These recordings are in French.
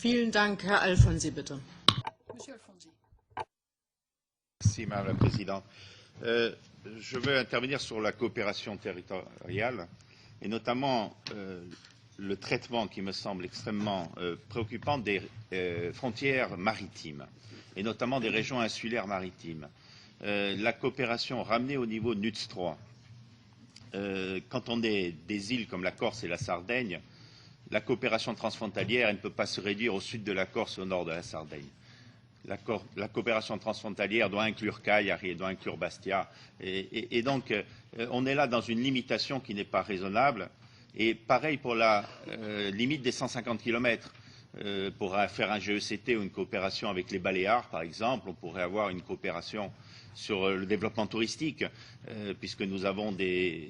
Vielen Dank, Herr Alfonsi, bitte. Monsieur Alfonsi. Merci, Madame la Présidente. Je veux intervenir sur la coopération territoriale et notamment le traitement qui me semble extrêmement préoccupant des frontières maritimes et notamment des régions insulaires maritimes. La coopération ramenée au niveau de NUTS 3, quand on est des îles comme la Corse et la Sardaigne, la coopération transfrontalière elle ne peut pas se réduire au sud de la Corse et au nord de la Sardaigne. La coopération transfrontalière doit inclure Cagliari et doit inclure Bastia. Et donc, on est là dans une limitation qui n'est pas raisonnable. Et pareil pour la limite des 150 km. Pour faire un GECT ou une coopération avec les Baléares, par exemple, on pourrait avoir une coopération sur le développement touristique, puisque nous avons des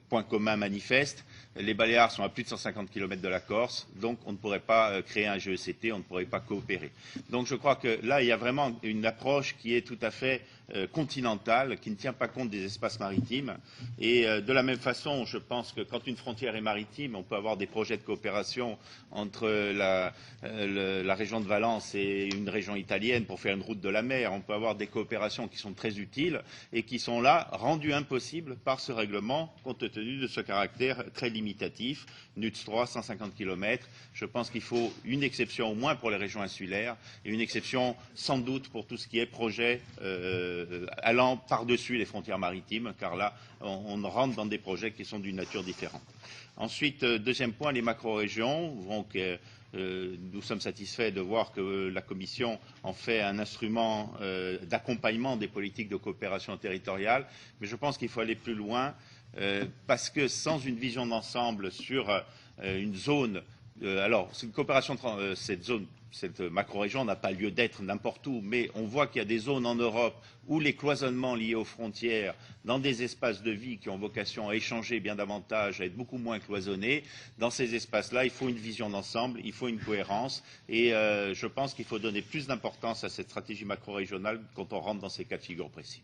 points communs manifestes. Les Baléares sont à plus de 150 km de la Corse, donc on ne pourrait pas créer un GECT, on ne pourrait pas coopérer. Donc je crois que là, il y a vraiment une approche qui est tout à fait continentale, qui ne tient pas compte des espaces maritimes. Et de la même façon, je pense que quand une frontière est maritime, on peut avoir des projets de coopération entre la région de Valence et une région italienne pour faire une route de la mer. On peut avoir des coopérations qui sont très utiles et qui sont là rendues impossibles par ce règlement compte tenu de ce caractère très limitatif. NUTS 3, 150 km. Je pense qu'il faut une exception au moins pour les régions insulaires et une exception sans doute pour tout ce qui est projet allant par-dessus les frontières maritimes, car là, on rentre dans des projets qui sont d'une nature différente. Ensuite, deuxième point, les macro-régions. Donc, nous sommes satisfaits de voir que la Commission en fait un instrument d'accompagnement des politiques de coopération territoriale, mais je pense qu'il faut aller plus loin parce que sans une vision d'ensemble sur une zone, alors une coopération, cette macro-région n'a pas lieu d'être n'importe où, mais on voit qu'il y a des zones en Europe où les cloisonnements liés aux frontières, dans des espaces de vie qui ont vocation à échanger bien davantage, à être beaucoup moins cloisonnés, dans ces espaces-là, il faut une vision d'ensemble, il faut une cohérence, et je pense qu'il faut donner plus d'importance à cette stratégie macro-régionale quand on rentre dans ces cas de figure précis.